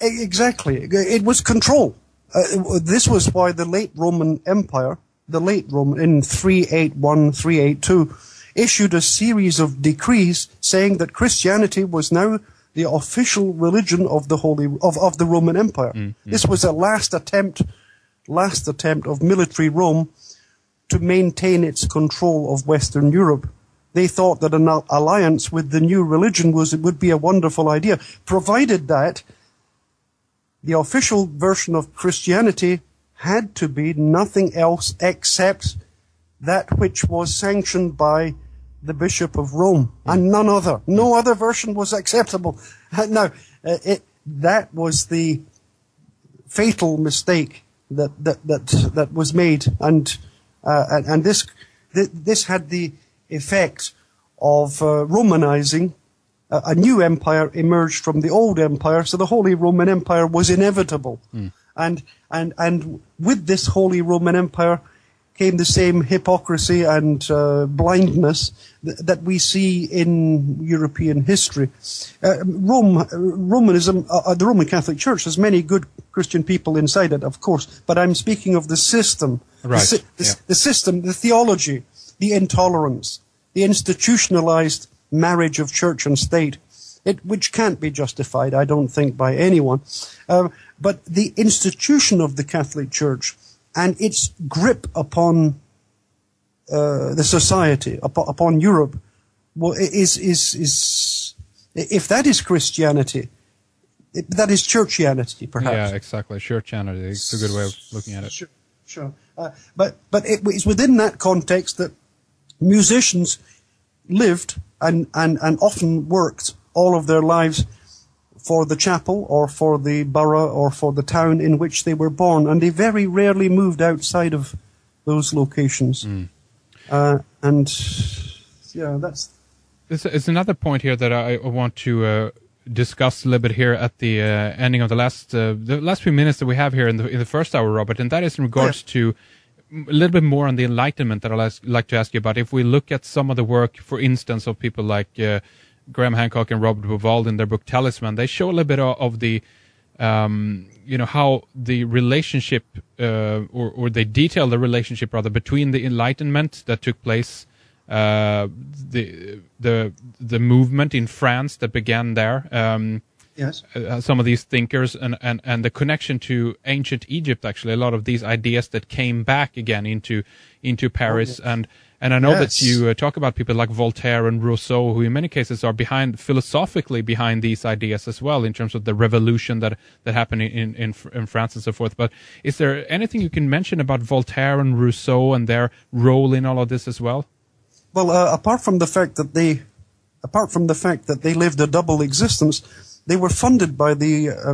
Exactly. It was control. This was why the late Roman Empire, in 381, 382, issued a series of decrees saying that Christianity was now the official religion of the Roman Empire. This was a last attempt of military Rome to maintain its control of Western Europe. They thought that an alliance with the new religion would be a wonderful idea, provided that the official version of Christianity had to be nothing else except that which was sanctioned by the Bishop of Rome, and none other. No other version was acceptable. Now, that was the fatal mistake that was made, and this had the effect of Romanizing. A new empire emerged from the old empire, so the Holy Roman Empire was inevitable. And with this Holy Roman Empire came the same hypocrisy and blindness that we see in European history. Romanism, the Roman Catholic Church, has many good Christian people inside it, of course, but I'm speaking of the system. Right. The system, the theology, the intolerance, the institutionalized marriage of church and state, which can't be justified, I don't think, by anyone. But the institution of the Catholic Church and its grip upon the society, upon Europe, is if that is Christianity, that is churchianity, perhaps. Yeah, exactly. Churchianity. It's a good way of looking at it. Sure. But it's within that context that musicians lived and often worked all of their lives for the chapel or for the borough or for the town in which they were born, and they very rarely moved outside of those locations. And yeah, that's... It's another point here that I want to discuss a little bit here at the ending of the last few minutes that we have here in the first hour, Robert, and that is in regards to a little bit more on the Enlightenment that I'd like to ask you about. If we look at some of the work, for instance, of people like Graham Hancock and Robert Bauval in their book Talisman, they show a little bit of the, how the relationship, or they detail the relationship rather between the Enlightenment that took place, the movement in France that began there. Yes. Some of these thinkers and the connection to ancient Egypt, actually, a lot of these ideas that came back again into Paris. Oh, yes. And I know that you talk about people like Voltaire and Rousseau, who in many cases are philosophically behind these ideas as well, in terms of the revolution that happened in France and so forth. But is there anything you can mention about Voltaire and Rousseau and their role in all of this as well? Well, apart from the fact that they lived a double existence, they were funded by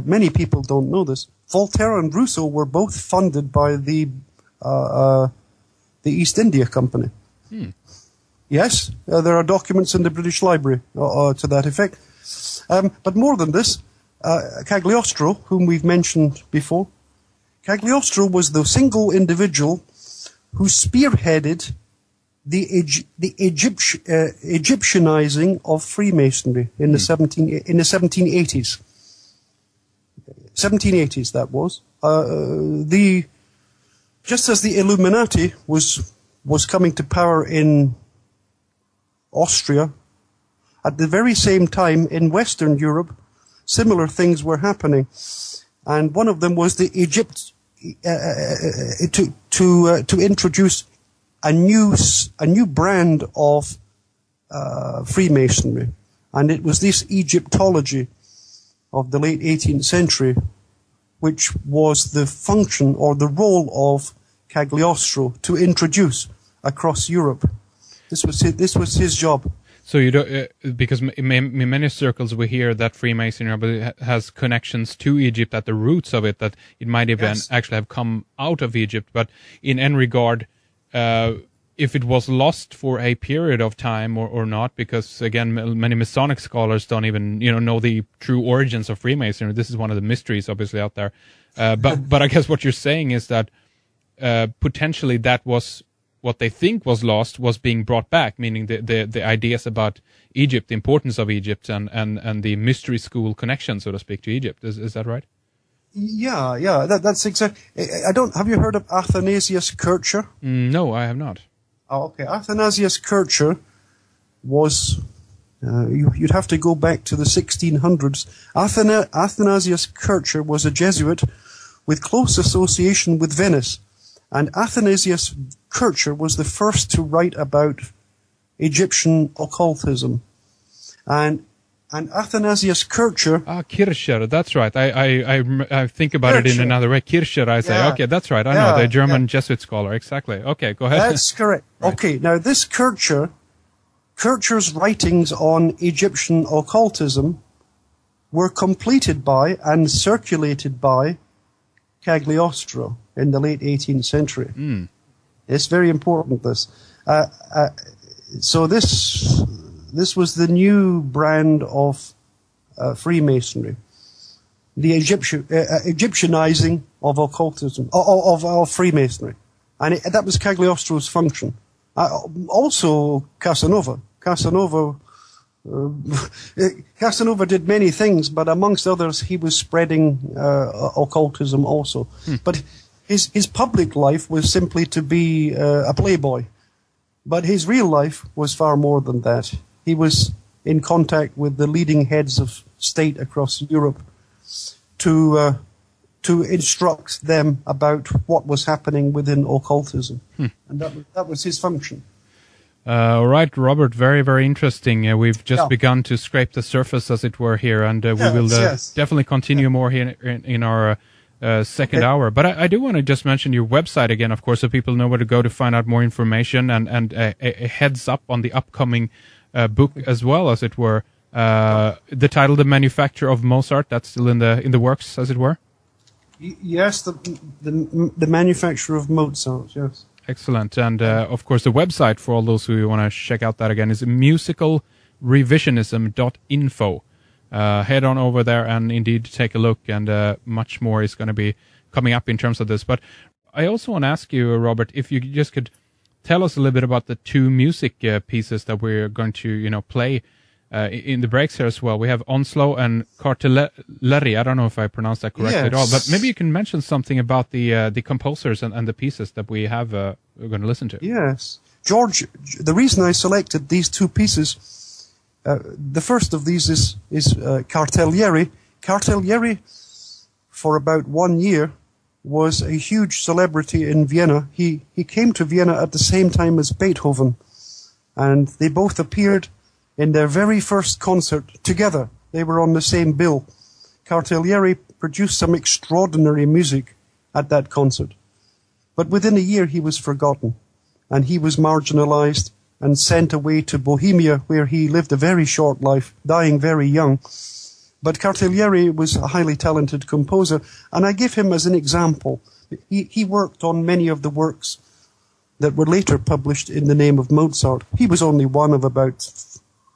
many people don't know this. Voltaire and Rousseau were both funded by the East India Company. Yes, there are documents in the British Library to that effect. But more than this, Cagliostro, whom we've mentioned before, Cagliostro was the single individual who spearheaded the Egyptianizing of Freemasonry in the 1780s. 1780s, that was. Just as the Illuminati was coming to power in Austria, at the very same time in Western Europe, similar things were happening, and one of them was the to introduce a new brand of Freemasonry, and it was this Egyptology of the late 18th century, which was the function or the role of Cagliostro to introduce across Europe. This was his job. So you don't, because in many circles we hear that Freemasonry has connections to Egypt at the roots of it, that it might even actually have come out of Egypt. But in any regard, if it was lost for a period of time or not, because again, many Masonic scholars don't even know the true origins of Freemasonry. This is one of the mysteries, obviously, out there. But I guess what you're saying is that potentially that was what they think was lost was being brought back, meaning the ideas about Egypt, the importance of Egypt, and the mystery school connection, so to speak, to Egypt. Is that right? Yeah, that's exactly. I don't. Have you heard of Athanasius Kircher? No, I have not. Oh, okay. Athanasius Kircher was. You'd have to go back to the 1600s. Athanasius Kircher was a Jesuit with close association with Venice, and Athanasius Kircher was the first to write about Egyptian occultism, and Athanasius Kircher. Kircher, that's right. I think about Kircher. It in another way. Kircher, I say. Yeah. Okay, that's right. I know, the German Jesuit scholar. Exactly. Okay, go ahead. That's correct. Right. Okay, now this Kircher's writings on Egyptian occultism were completed by and circulated by Cagliostro in the late 18th century. It's very important, this. So this was the new brand of Freemasonry, the Egyptianizing of occultism, of Freemasonry. And that was Cagliostro's function. Also Casanova. Casanova did many things, but amongst others, he was spreading occultism also. But his public life was simply to be a playboy. But his real life was far more than that. He was in contact with the leading heads of state across Europe to instruct them about what was happening within occultism. And that was his function. All right, Robert, very, very interesting. We've just begun to scrape the surface, as it were, here, and we will definitely continue more here in our second hour. But I do want to just mention your website again, of course, so people know where to go to find out more information and a heads up on the upcoming book as well, as it were. The title, The Manufacture of Mozart, that's still in the works, as it were? Yes, the Manufacture of Mozart, yes. Excellent. And, of course, the website for all those who want to check out that again is musicalrevisionism.info. Head on over there and indeed take a look, and much more is going to be coming up in terms of this. But I also want to ask you, Robert, if you just could tell us a little bit about the two music pieces that we're going to, play in the breaks here as well. We have Onslow and Cartelleri. I don't know if I pronounced that correctly at all, but maybe you can mention something about the composers and the pieces that we have we're going to listen to. Yes. George, the reason I selected these two pieces, the first of these is Cartelleri. Cartelleri, for about 1 year, was a huge celebrity in Vienna. He came to Vienna at the same time as Beethoven, and they both appeared in their very first concert together. They were on the same bill. Cartelleri produced some extraordinary music at that concert. But within a year he was forgotten, and he was marginalized and sent away to Bohemia, where he lived a very short life, dying very young. But Cartelleri was a highly talented composer, and I give him as an example. He worked on many of the works that were later published in the name of Mozart. He was only one of about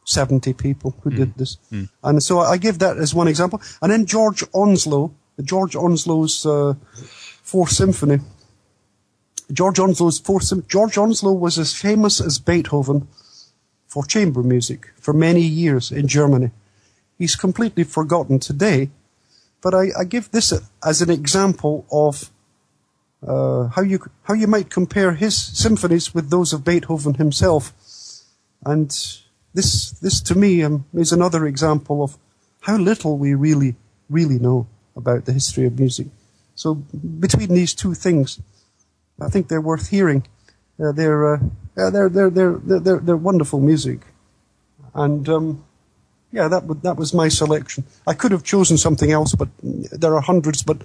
70 people who did this. And so I give that as one example. And then George Onslow's Fourth Symphony. George Onslow was as famous as Beethoven for chamber music for many years in Germany. He's completely forgotten today, but I give this as an example of how you might compare his symphonies with those of Beethoven himself. And this to me is another example of how little we really know about the history of music. So between these two things, I think they're worth hearing. They're wonderful music, and that was my selection. I could have chosen something else, but there are hundreds. But